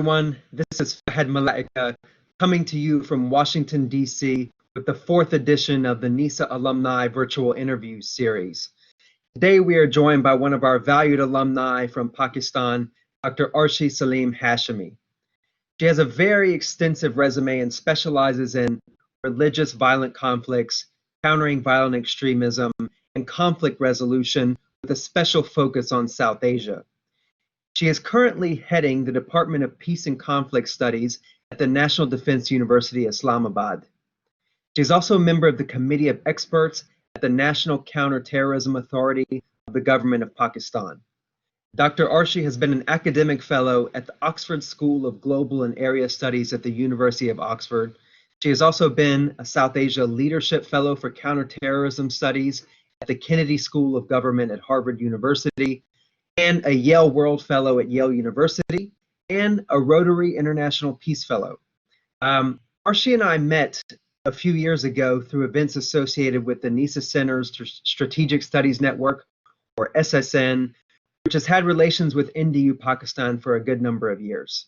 everyone. This is Fahad Malaikah coming to you from Washington, D.C. with the 4th edition of the NESA Alumni Virtual Interview Series. Today we are joined by one of our valued alumni from Pakistan, Dr. Arshi Saleem Hashmi. She has a very extensive resume and specializes in religious violent conflicts, countering violent extremism, and conflict resolution with a special focus on South Asia. She is currently heading the Department of Peace and Conflict Studies at the National Defense University, Islamabad. She is also a member of the Committee of Experts at the National Counterterrorism Authority of the Government of Pakistan. Dr. Arshi has been an academic fellow at the Oxford School of Global and Area Studies at the University of Oxford. She has also been a South Asia Leadership Fellow for Counterterrorism Studies at the Kennedy School of Government at Harvard University, and a Yale World Fellow at Yale University, and a Rotary International Peace Fellow. Arshi and I met a few years ago through events associated with the NESA Center's Strategic Studies Network, or SSN, which has had relations with NDU Pakistan for a good number of years.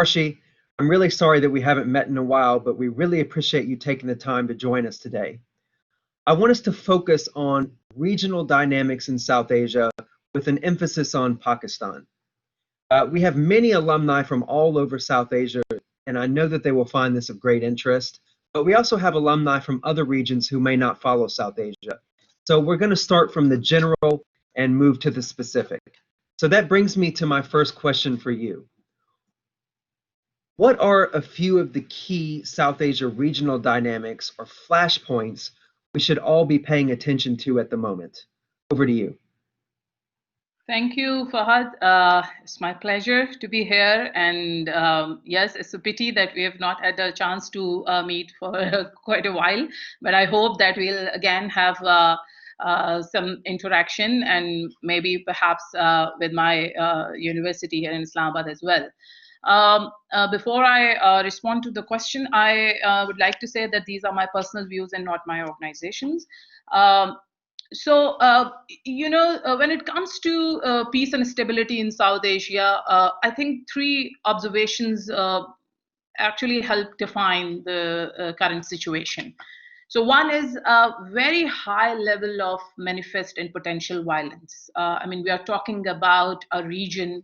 Arshi, I'm really sorry that we haven't met in a while, but we really appreciate you taking the time to join us today. I want us to focus on regional dynamics in South Asia with an emphasis on Pakistan. We have many alumni from all over South Asia, and I know that they will find this of great interest, but we also have alumni from other regions who may not follow South Asia. So we're going to start from the general and move to the specific. So that brings me to my first question for you. What are a few of the key South Asia regional dynamics or flashpoints we should all be paying attention to at the moment? Over to you. Thank you, Fahad. It's my pleasure to be here. And yes, it's a pity that we have not had a chance to meet for quite a while. But I hope that we'll again have some interaction, and maybe perhaps with my university here in Islamabad as well. Before I respond to the question, I would like to say that these are my personal views and not my organization's. When it comes to peace and stability in South Asia, I think three observations actually help define the current situation. So one is a very high level of manifest and potential violence. I mean, we are talking about a region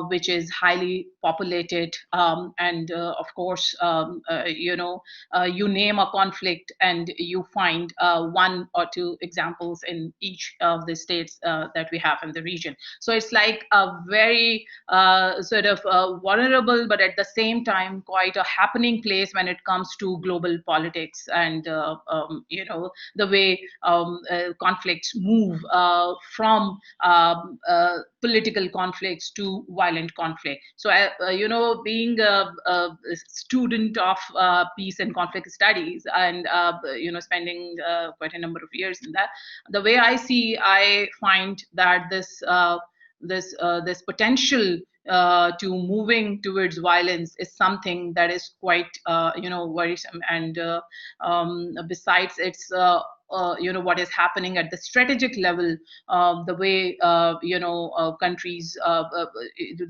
which is highly populated, and of course, you name a conflict and you find one or two examples in each of the states that we have in the region. So it's like a very vulnerable, but at the same time, quite a happening place when it comes to global politics and the way conflicts move from political conflicts to violent conflict. So, being a student of peace and conflict studies and, spending quite a number of years in that, the way I find that this potential to moving towards violence is something that is quite worrisome, and besides its what is happening at the strategic level, the way countries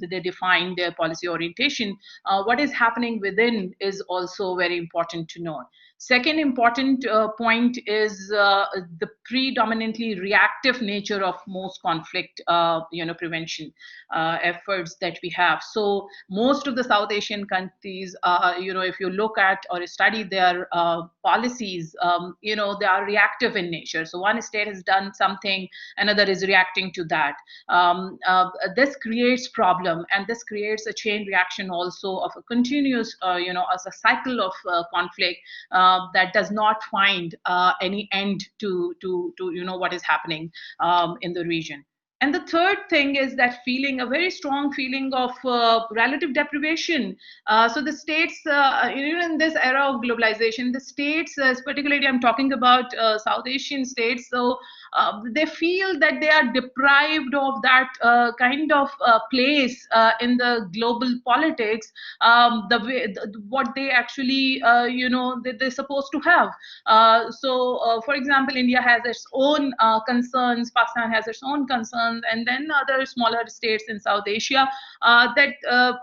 they define their policy orientation, what is happening within is also very important to know. Second important point is the predominantly reactive nature of most conflict prevention efforts that we have. So most of the South Asian countries, if you look at or study their policies, they are reactive in nature. So one state has done something, another is reacting to that. This creates problem, and this creates a chain reaction also of a continuous, as a cycle of conflict that does not find any end to what is happening in the region. And the third thing is that feeling, a very strong feeling of relative deprivation. So the states, in this era of globalization, the states, particularly I'm talking about South Asian states, so they feel that they are deprived of that kind of place in the global politics, the way what they actually they're supposed to have. For example, India has its own concerns, Pakistan has its own concerns, and then other smaller states in South Asia that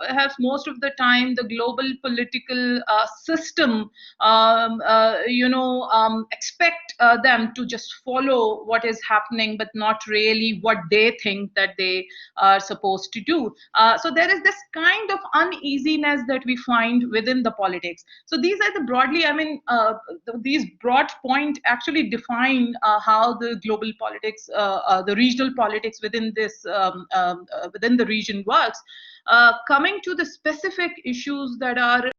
have most of the time the global political system expect them to just follow what is happening, but not really what they think that they are supposed to do. So there is this kind of uneasiness that we find within the politics. So these are the broadly, these broad point actually define how the global politics, the regional politics within this within the region works. Coming to the specific issues that are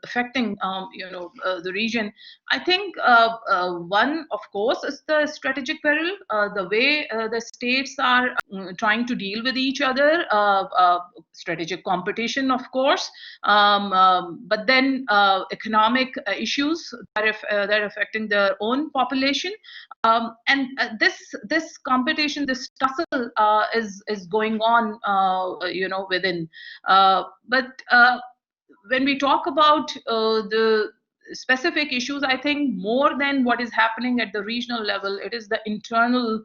affecting the region, I think one, of course, is the strategic peril, the way the states are trying to deal with each other, strategic competition, of course, but then economic issues that are affecting their own population, and this competition, this tussle is going on within, but when we talk about the specific issues, I think more than what is happening at the regional level, it is the internal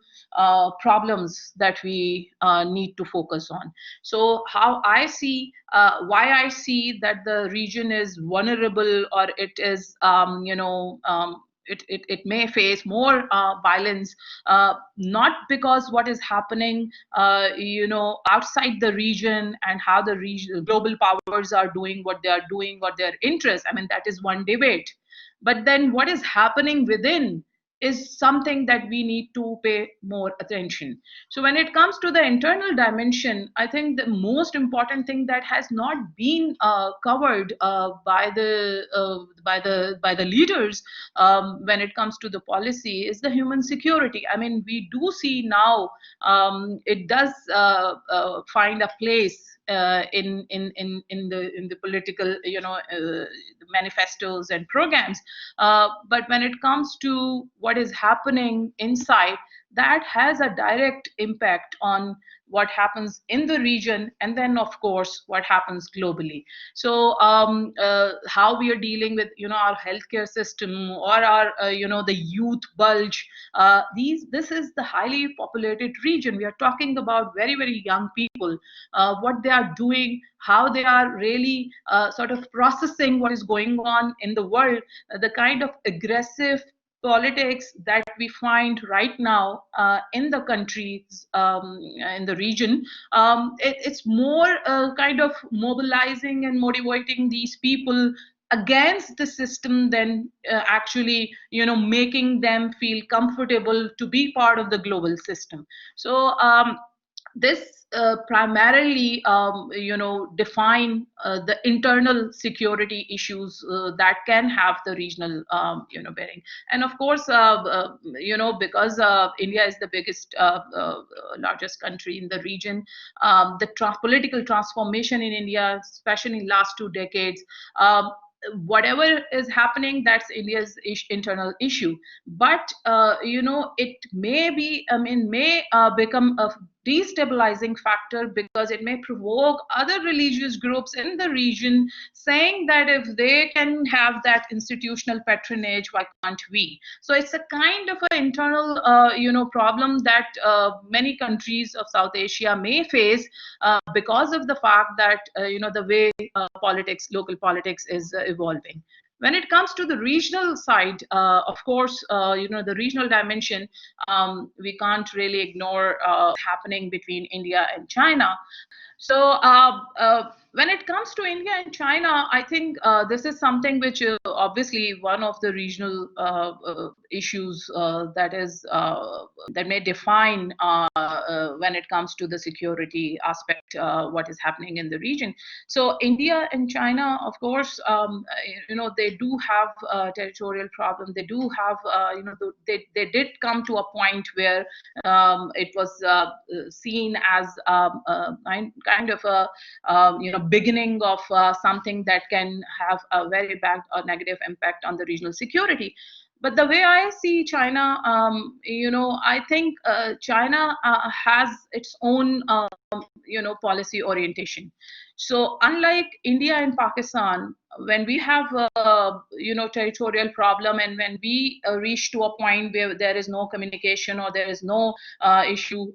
problems that we need to focus on. So how I see, why I see that the region is vulnerable, or it is, it may face more violence, not because what is happening, outside the region and how the global powers are doing what they are doing, what their interests. I mean, that is one debate. But then what is happening within is something that we need to pay more attention. So when it comes to the internal dimension, I think the most important thing that has not been covered by the leaders when it comes to the policy is the human security. I mean, we do see now it does find a place in the political manifestos and programs, but when it comes to what is happening inside, that has a direct impact on what happens in the region, and then of course what happens globally. So how we are dealing with our healthcare system, or our the youth bulge, this is the highly populated region. We are talking about very, very young people, what they are doing, how they are really sort of processing what is going on in the world, the kind of aggressive politics that we find right now in the countries, in the region. It's more kind of mobilizing and motivating these people against the system than actually making them feel comfortable to be part of the global system. So this primarily define the internal security issues that can have the regional bearing. And of course because India is the biggest largest country in the region, the political transformation in India, especially in last 2 decades, whatever is happening, that's India's internal issue. But it may be, may become a destabilizing factor, because it may provoke other religious groups in the region saying that if they can have that institutional patronage, why can't we? So it's a kind of an internal problem that many countries of South Asia may face because of the fact that the way local politics is evolving. When it comes to the regional side, of course, the regional dimension, we can't really ignore happening between India and China. So when it comes to India and China, I think this is something which is obviously one of the regional issues that may define when it comes to the security aspect, what is happening in the region. So India and China, of course, they do have territorial problem. They do have, they did come to a point where it was seen as kind of a beginning of something that can have a very bad or negative impact on the regional security. But the way I see China, I think China has its own, policy orientation. So unlike India and Pakistan, when we have territorial problem, and when we reach to a point where there is no communication, or there is no issue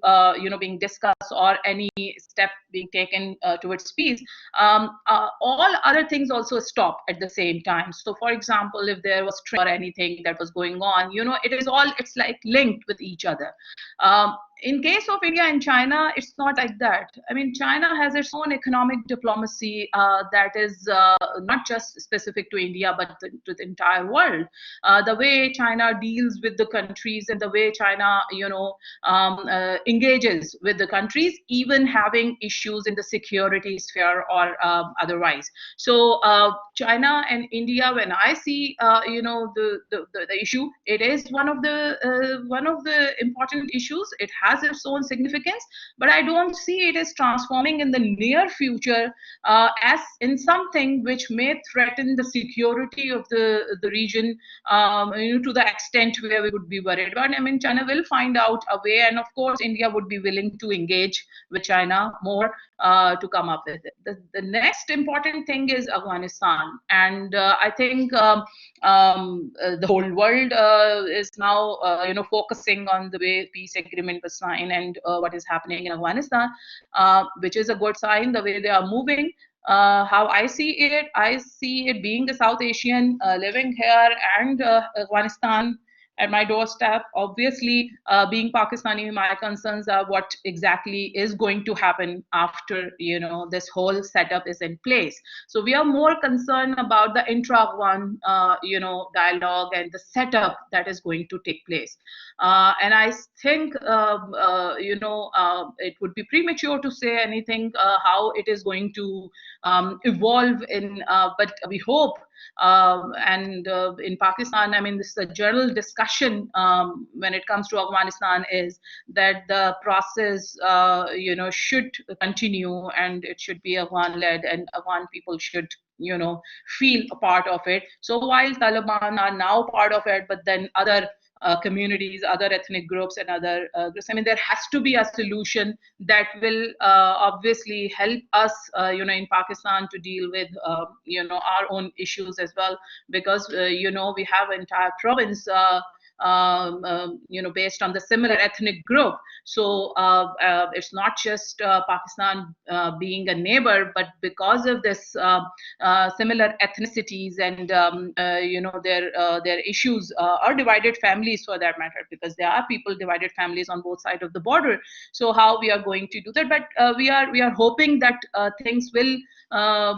being discussed, or any step being taken towards peace, all other things also stop at the same time. So for example, if there was trade or anything that was going on, it's like linked with each other. In case of India and China, it's not like that. I mean, China has its own economic diplomacy that is not just specific to India, but to the entire world. The way China deals with the countries, and the way China, engages with the countries, even having issues in the security sphere or otherwise. So China and India, when I see, the issue, it is one of the important issues. It has its own significance, but I don't see it as transforming in the near future as in something which may threaten the security of the region, to the extent where we would be worried about. I mean, China will find out a way, and of course, India would be willing to engage with China more to come up with it. The next important thing is Afghanistan, and I think the whole world is now, focusing on the way peace agreement was signed, and what is happening in Afghanistan, which is a good sign. The way they are moving. How I see it being a South Asian living here, and Afghanistan at my doorstep. Obviously, being Pakistani, my concerns are what exactly is going to happen after this whole setup is in place. So we are more concerned about the intra-Afghan dialogue and the setup that is going to take place. And I think it would be premature to say anything how it is going to evolve in, but we hope. And in Pakistan, I mean, this is a general discussion when it comes to Afghanistan, is that the process, should continue, and it should be Afghan-led, and Afghan people should, feel a part of it. So while Taliban are now part of it, but then other communities, other ethnic groups, and other groups. I mean, there has to be a solution that will obviously help us, in Pakistan to deal with, our own issues as well, because, we have an entire province, based on the similar ethnic group. So it's not just Pakistan being a neighbor, but because of this similar ethnicities and their issues, or divided families for that matter, because there are people divided families on both sides of the border. So how we are going to do that? But we are hoping that things will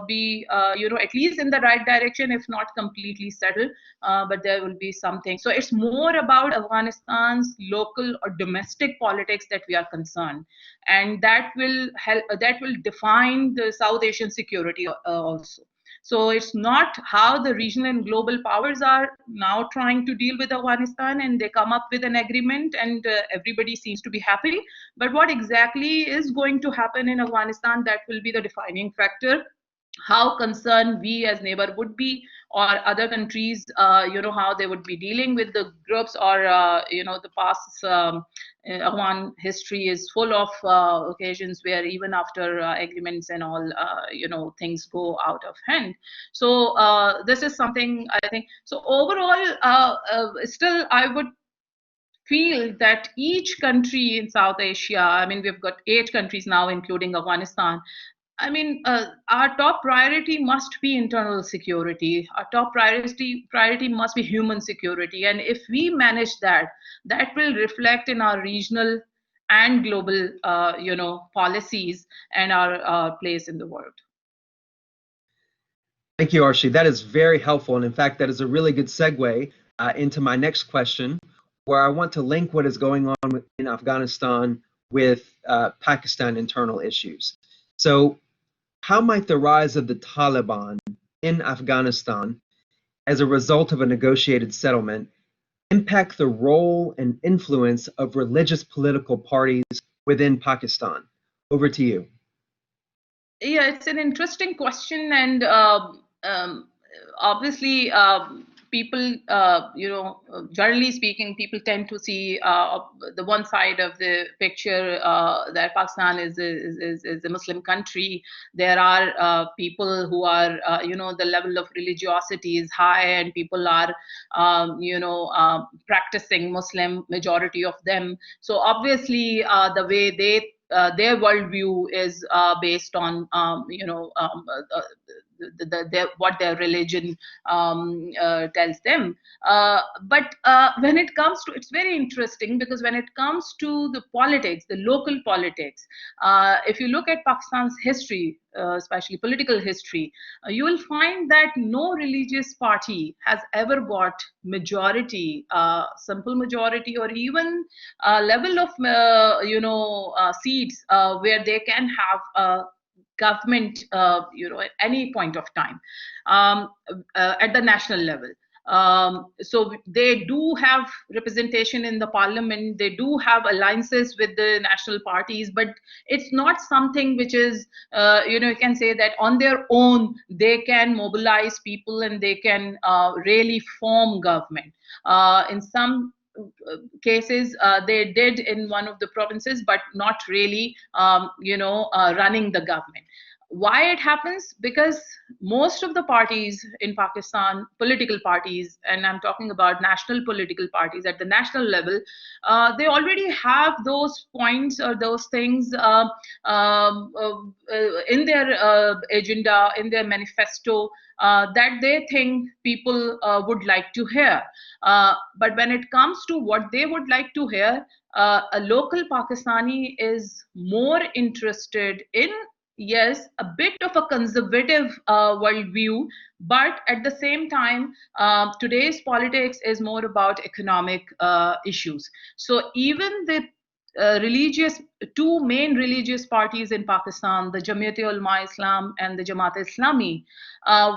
be at least in the right direction, if not completely settled, but there will be something. So it's more about Afghanistan's local or domestic politics that we are concerned, and that will help, that will define the South Asian security also. So it's not how the regional and global powers are now trying to deal with Afghanistan, and they come up with an agreement, and everybody seems to be happy. But what exactly is going to happen in Afghanistan, that will be the defining factor. How concerned we as neighbor would be, or other countries, how they would be dealing with the groups, or the past Afghan history is full of occasions where even after agreements and all, things go out of hand. So this is something I think. So overall, still I would feel that each country in South Asia, I mean, we've got 8 countries now, including Afghanistan. I mean, our top priority must be internal security. Our top priority must be human security. And if we manage that, that will reflect in our regional and global, policies and our place in the world. Thank you, Arshi. That is very helpful. And in fact, that is a really good segue into my next question, where I want to link what is going on in Afghanistan with Pakistan internal issues. So how might the rise of the Taliban in Afghanistan as a result of a negotiated settlement impact the role and influence of religious political parties within Pakistan? Over to you. Yeah, it's an interesting question, and obviously people, generally speaking, people tend to see the one side of the picture, that Pakistan is a Muslim country. There are people who are, the level of religiosity is high, and people are, practicing Muslim, majority of them. So obviously, the way their worldview is based on, what their religion tells them. But when it comes to, it's very interesting, because when it comes to the politics, the local politics, if you look at Pakistan's history, especially political history, you will find that no religious party has ever got majority, simple majority, or even level of seats where they can have government, at any point of time, at the national level. So they do have representation in the parliament, they do have alliances with the national parties, but it's not something which is, you can say that on their own they can mobilize people and they can really form government. In some cases they did in one of the provinces, but not really, running the government. Why it happens? Because most of the parties in Pakistan, political parties, and I'm talking about national political parties at the national level, they already have those points or those things in their agenda, in their manifesto, that they think people would like to hear. But when it comes to what they would like to hear, a local Pakistani is more interested in, yes, a bit of a conservative worldview, but at the same time, today's politics is more about economic issues. So even the two main religious parties in Pakistan, the Jamiat-e-Ulama Islam and the Jamaat-e-Islami,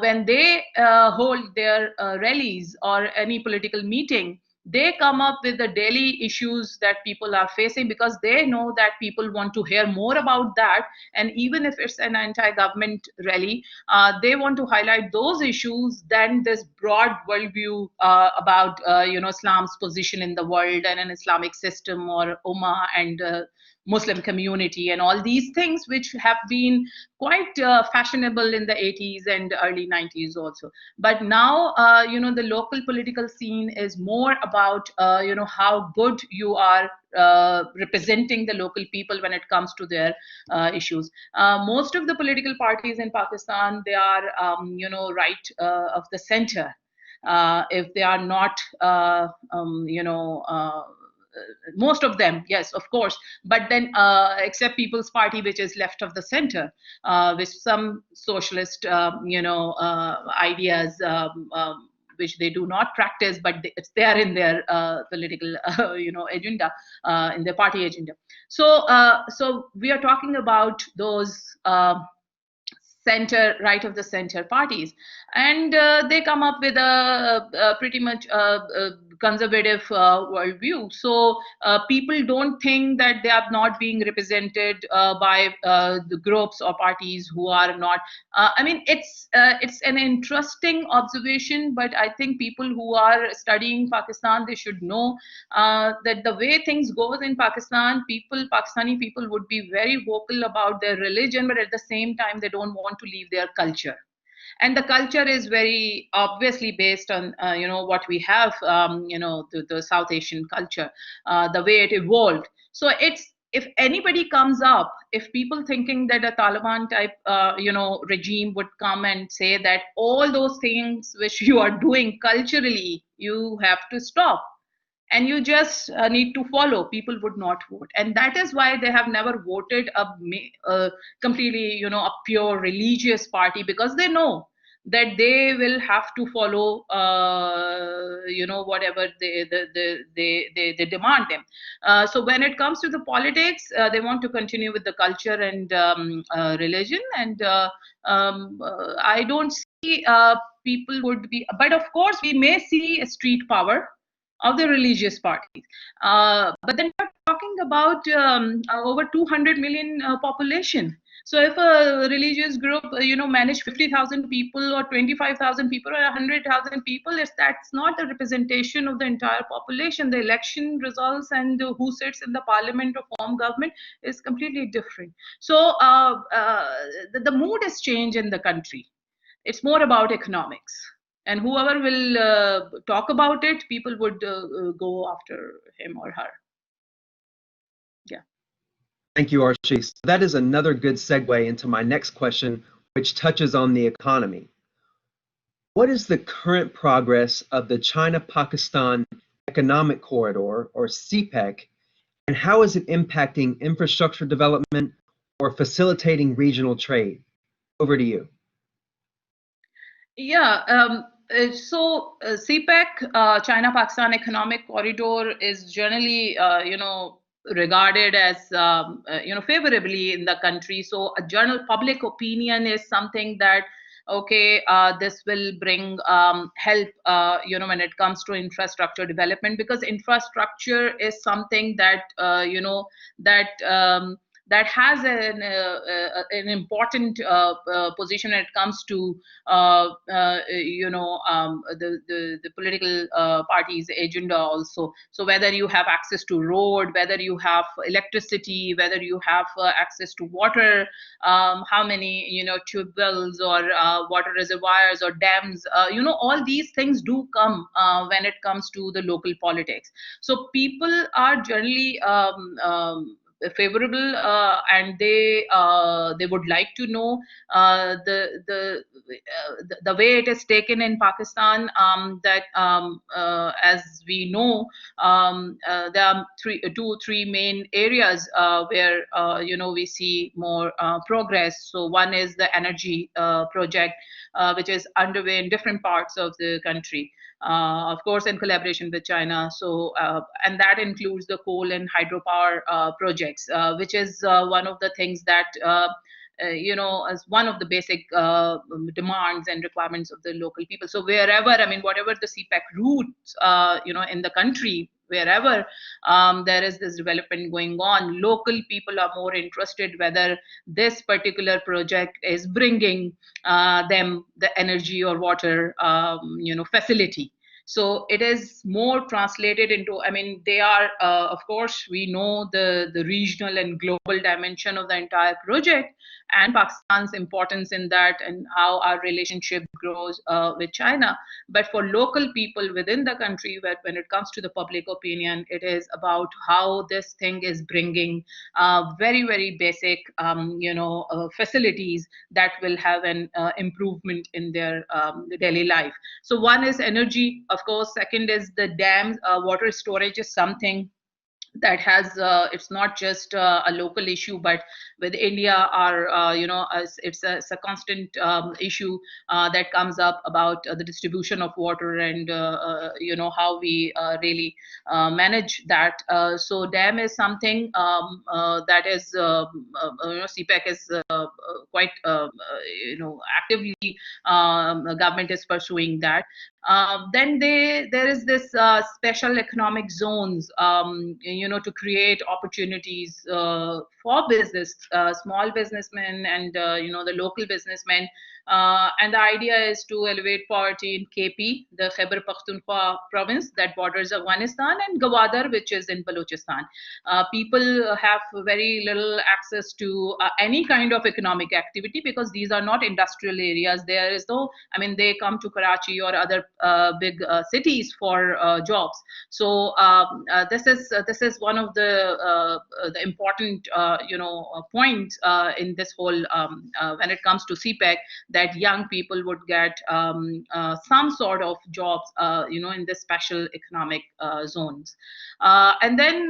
when they hold their rallies or any political meeting, they come up with the daily issues that people are facing, because they know that people want to hear more about that. And even if it's an anti-government rally, they want to highlight those issues than this broad worldview about Islam's position in the world and an Islamic system or Ummah and Muslim community and all these things, which have been quite fashionable in the 80s and early 90s also. But now, the local political scene is more about, how good you are representing the local people when it comes to their issues. Most of the political parties in Pakistan, they are, right of the center. If they are not, most of them, yes, of course, but then except People's Party, which is left of the center, with some socialist ideas, which they do not practice, but it's there in their political agenda, in their party agenda. So we are talking about those center, right of the center parties, and they come up with a pretty much conservative worldview. So people don't think that they are not being represented by the groups or parties who are not. I mean, it's an interesting observation, but I think people who are studying Pakistan, they should know that the way things goes in Pakistan, Pakistani people would be very vocal about their religion, but at the same time, they don't want to leave their culture. And the culture is very obviously based on what we have, the South Asian culture, the way it evolved. So it's, if anybody comes up, if people thinking that a Taliban type regime would come and say that all those things which you are doing culturally, you have to stop and you just need to follow, people would not vote. And that is why they have never voted a completely a pure religious party, because they know that they will have to follow whatever they demand them. So when it comes to the politics, they want to continue with the culture and religion, and I don't see people would be, but of course we may see a street power of the religious parties. But then we're talking about over 200 million population. So if a religious group, manage 50,000 people or 25,000 people or 100,000 people, that's not the representation of the entire population. The election results and who sits in the parliament or form government is completely different. So the mood has changed in the country. It's more about economics. And whoever will talk about it, people would go after him or her. Yeah. Thank you, Arshi. So that is another good segue into my next question, which touches on the economy. What is the current progress of the China-Pakistan Economic Corridor, or CPEC, and how is it impacting infrastructure development or facilitating regional trade? Over to you. Yeah. So CPEC, China-Pakistan Economic Corridor, is generally, regarded as, favorably in the country. So a general public opinion is something that, okay, this will bring help, when it comes to infrastructure development, because infrastructure is something that, that has an important position when it comes to the political party's agenda also. So whether you have access to road, whether you have electricity, whether you have access to water, how many tube wells or water reservoirs or dams, all these things do come when it comes to the local politics. So people are generally favorable, and they would like to know the way it is taken in Pakistan. That as we know, there are two, three main areas where we see more progress. So one is the energy project, which is underway in different parts of the country. Of course, in collaboration with China. So, and that includes the coal and hydropower projects, which is one of the things that, as one of the basic demands and requirements of the local people. So wherever, whatever the CPEC routes, in the country, wherever there is this development going on, local people are more interested whether this particular project is bringing them the energy or water, facility. So it is more translated into, they are, of course, we know the regional and global dimension of the entire project and Pakistan's importance in that and how our relationship grows with China. But for local people within the country, when it comes to the public opinion, it is about how this thing is bringing very, very basic, facilities that will have an improvement in their daily life. So one is energy, of course. Second is the dams. Water storage is something that has it's not just a local issue, but with India are it's a constant issue that comes up about the distribution of water and how we really manage that. So dam is something that is CPEC is quite actively government is pursuing that. Then there is this special economic zones, to create opportunities for business, small businessmen and the local businessmen. And the idea is to elevate poverty in KP, the Khyber Pakhtunkhwa province that borders Afghanistan, and Gwadar, which is in Balochistan. People have very little access to any kind of economic activity because these are not industrial areas. There is no, they come to Karachi or other big cities for jobs. So this is one of the important points in this whole when it comes to CPEC, that young people would get some sort of jobs in the special economic zones. And then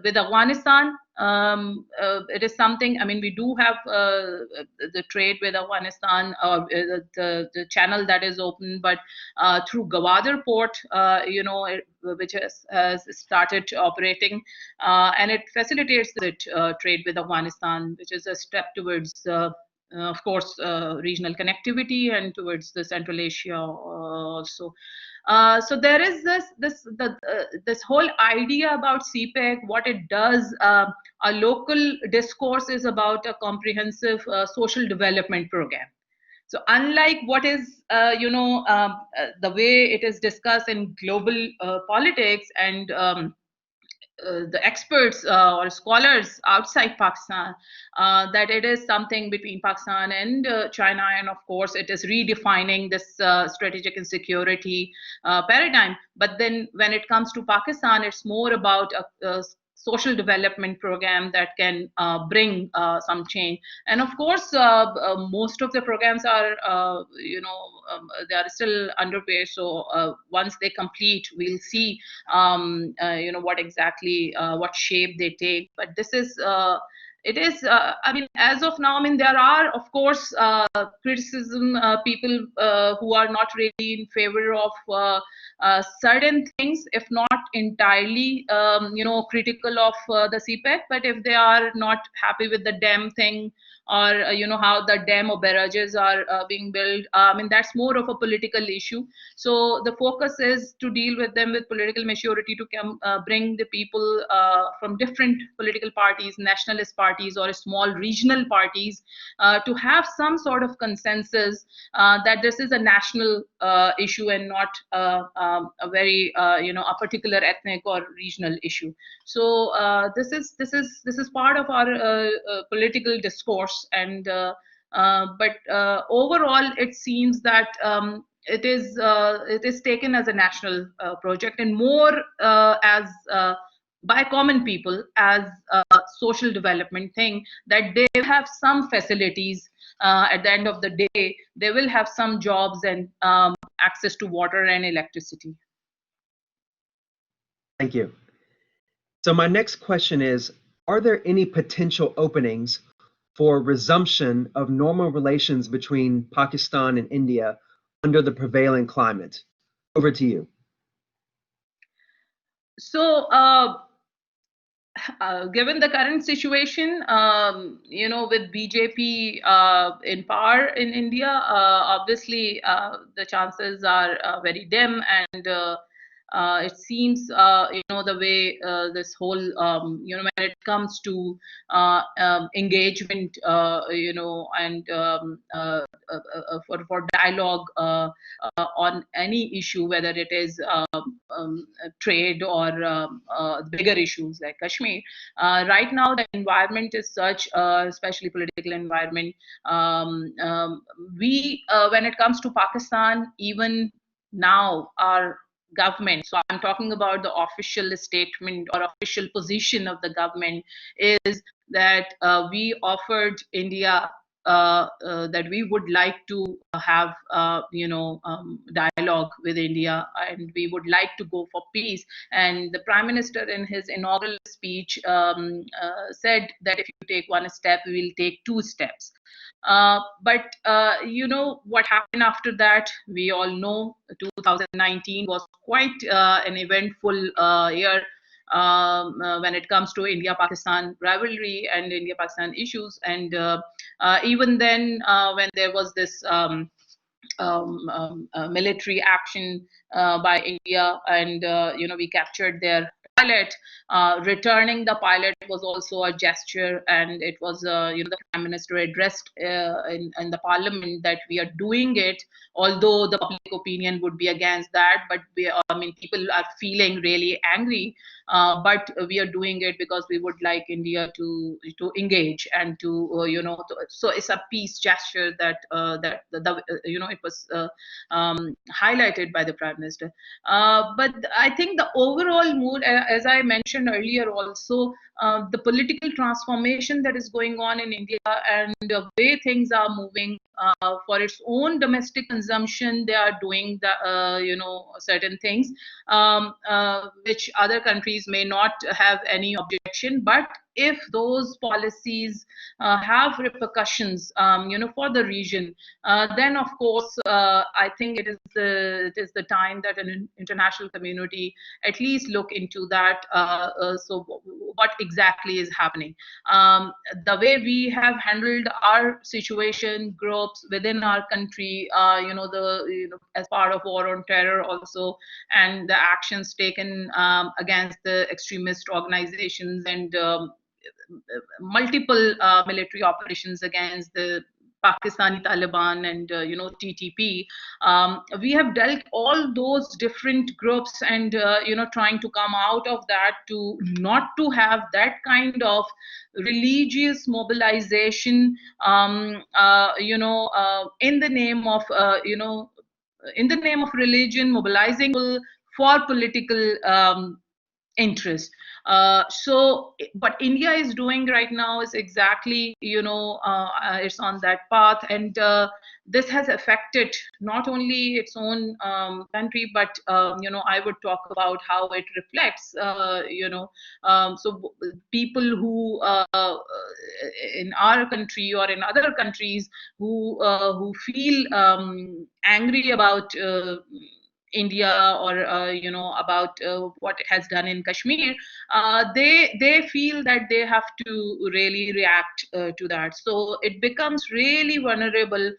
with Afghanistan, it is something, we do have the trade with Afghanistan, the channel that is open, but through Gwadar port, which has started operating, and it facilitates the trade with Afghanistan, which is a step towards of course, regional connectivity and towards the Central Asia also. So there is this whole idea about CPEC. What it does, a local discourse is about a comprehensive social development program. So unlike what is, the way it is discussed in global politics and the experts or scholars outside Pakistan, that it is something between Pakistan and China, and of course it is redefining this strategic and security paradigm. But then when it comes to Pakistan, it's more about a social development program that can bring some change. And of course, most of the programs are, they are still underway. So once they complete, we'll see, what exactly, what shape they take. But this is, it is, I mean, as of now, I mean, there are, of course, criticism, people who are not really in favor of certain things, if not entirely, critical of the CPEC, but if they are not happy with the dam thing, or how the dam or barrages are being built, I mean, that's more of a political issue. So the focus is to deal with them with political maturity, to come bring the people from different political parties, nationalist parties or small regional parties, to have some sort of consensus that this is a national issue and not a very a particular ethnic or regional issue. So this is part of our political discourse, and but overall it seems that it is taken as a national project, and more as by common people as a social development thing, that they have some facilities at the end of the day, they will have some jobs and access to water and electricity. Thank you. So my next question is, are there any potential openings for resumption of normal relations between Pakistan and India under the prevailing climate? Over to you. So given the current situation, with BJP in power in India, obviously the chances are very dim, and it seems, the way this whole, when it comes to engagement, and for dialogue on any issue, whether it is trade or bigger issues like Kashmir. Right now, the environment is such, especially political environment. When it comes to Pakistan, even now, our government, so I'm talking about the official statement or official position of the government, is that we offered India that we would like to have dialogue with India, and we would like to go for peace. And the Prime Minister in his inaugural speech said that if you take one step, we will take two steps. But what happened after that, we all know. 2019 was quite an eventful year when it comes to India-Pakistan rivalry and India-Pakistan issues. And even then, when there was this military action by India, and we captured their pilot. Returning the pilot was also a gesture, and it was the Prime Minister addressed in the Parliament that we are doing it, although the public opinion would be against that. But people are feeling really angry, but we are doing it because we would like India to engage and to so it's a peace gesture that it was highlighted by the Prime Minister. But I think the overall mood, as I mentioned earlier also, the political transformation that is going on in India and the way things are moving for its own domestic consumption, they are doing the certain things which other countries may not have any objection. But if those policies have repercussions, for the region, then of course I think it is the time that an international community at least look into that. So what exactly is happening? The way we have handled our situation, groups within our country, as part of war on terror also, and the actions taken against the extremist organizations, and multiple military operations against the Pakistani Taliban and TTP. We have dealt all those different groups, and trying to come out of that to not to have that kind of religious mobilization, in the name of in the name of religion, mobilizing people for political interest. So what India is doing right now is exactly, it's on that path, and this has affected not only its own country, but I would talk about how it reflects. So people who in our country or in other countries who feel angry about India, or about what it has done in Kashmir, they feel that they have to really react to that. So it becomes really vulnerable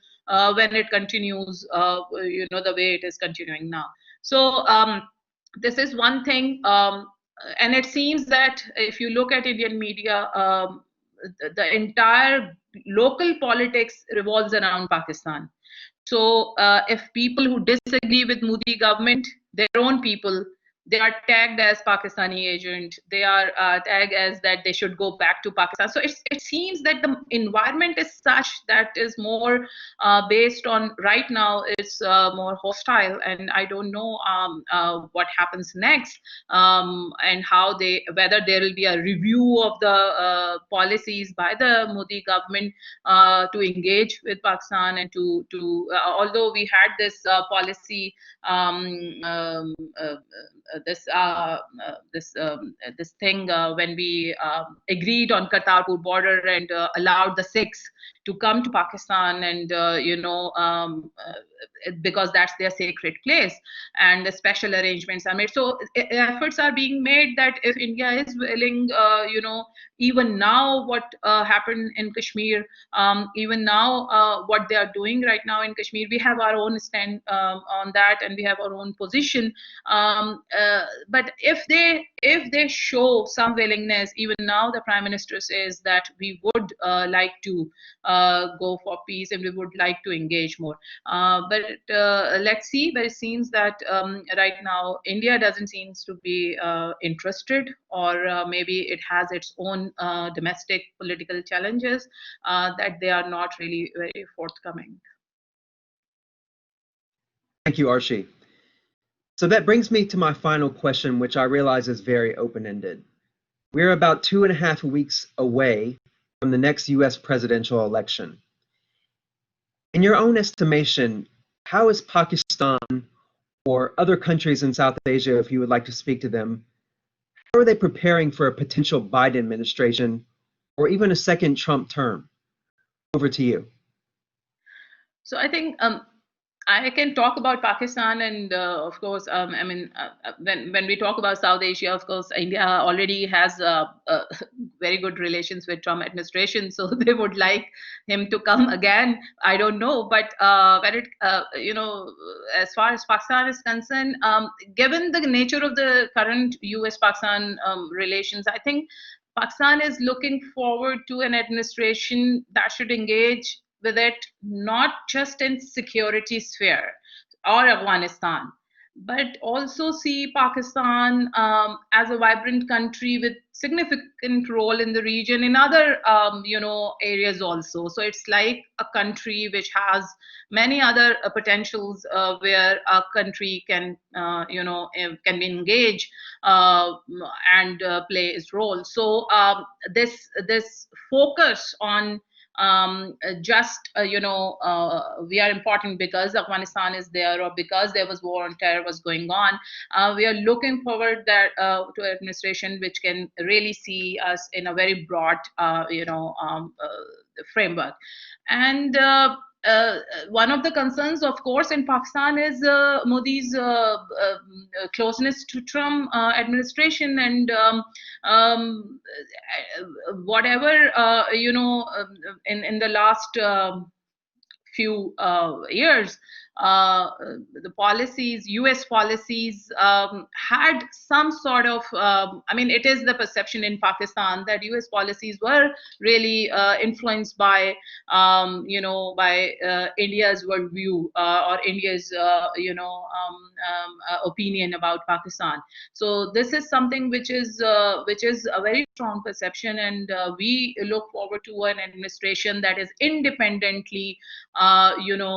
when it continues, the way it is continuing now. So this is one thing, and it seems that if you look at Indian media, the entire local politics revolves around Pakistan. So if people who disagree with Modi government, their own people, they are tagged as Pakistani agent. They are tagged as that they should go back to Pakistan. So it seems that the environment is such that is more based on right now is more hostile, and I don't know what happens next, and whether there will be a review of the policies by the Modi government to engage with Pakistan, and although we had this policy, this thing when we agreed on Kartarpur border, and allowed the Sikhs to come to Pakistan, and because that's their sacred place, and the special arrangements are made. So efforts are being made that if India is willing, even now what happened in Kashmir, even now what they are doing right now in Kashmir, we have our own stand on that, and we have our own position. But if they show some willingness, even now the Prime Minister says that we would like to go for peace, and we would like to engage more. But let's see. But it seems that right now India doesn't seem to be interested, or maybe it has its own domestic political challenges that they are not really very forthcoming. Thank you, Arshi. So that brings me to my final question, which I realize is very open-ended. We're about 2.5 weeks away from the next US presidential election. In your own estimation, how is Pakistan or other countries in South Asia, if you would like to speak to them, how are they preparing for a potential Biden administration or even a second Trump term? Over to you. So I think I can talk about Pakistan, and of course, when we talk about South Asia, of course, India already has very good relations with Trump administration, so they would like him to come again. I don't know, but when it, as far as Pakistan is concerned, given the nature of the current U.S.-Pakistan relations, I think Pakistan is looking forward to an administration that should engage with it, not just in security sphere or Afghanistan, but also see Pakistan as a vibrant country with significant role in the region in other areas also. So it's like a country which has many other potentials where a country can can be engaged and play its role. So this focus on we are important because Afghanistan is there, or because there was war on terror was going on. We are looking forward that to an administration which can really see us in a very broad, framework. And one of the concerns, of course, in Pakistan is Modi's closeness to Trump administration, and whatever in the last few years, the policies, U.S. policies, had some sort of, it is the perception in Pakistan that U.S. policies were really influenced by, India's worldview, or India's, opinion about Pakistan. So this is something which is a very strong perception, and we look forward to an administration that is independently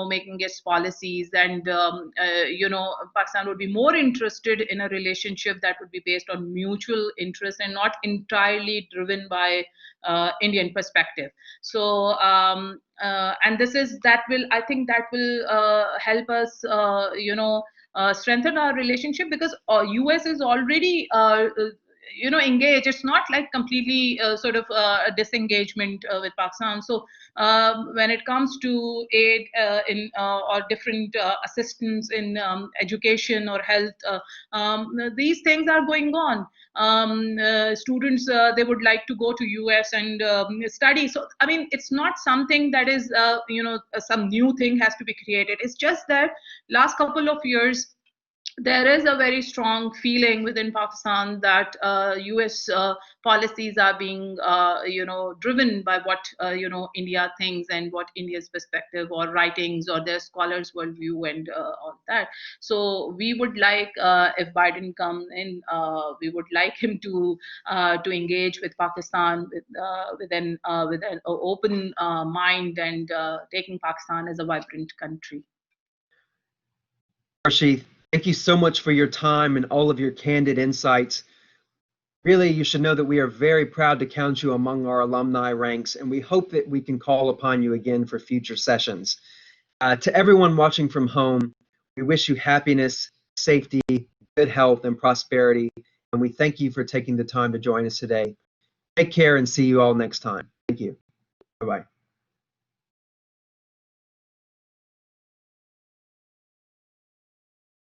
making its policies, and Pakistan would be more interested in a relationship that would be based on mutual interest and not entirely driven by Indian perspective. So and I think that will help us strengthen our relationship, because US is already engaged. It's not like completely sort of a disengagement with Pakistan. So when it comes to aid in or different assistance in education or health, these things are going on. Students, they would like to go to US and study. So it's not something that is some new thing has to be created. It's just that last couple of years there is a very strong feeling within Pakistan that U.S. Policies are being, driven by what India thinks and what India's perspective or writings or their scholars' worldview and all that. So we would like, if Biden comes in, we would like him to engage with Pakistan with an open mind, and taking Pakistan as a vibrant country. Arshi, thank you so much for your time and all of your candid insights. Really, you should know that we are very proud to count you among our alumni ranks, and we hope that we can call upon you again for future sessions. To everyone watching from home, we wish you happiness, safety, good health, and prosperity, and we thank you for taking the time to join us today. Take care and see you all next time. Thank you. Bye-bye.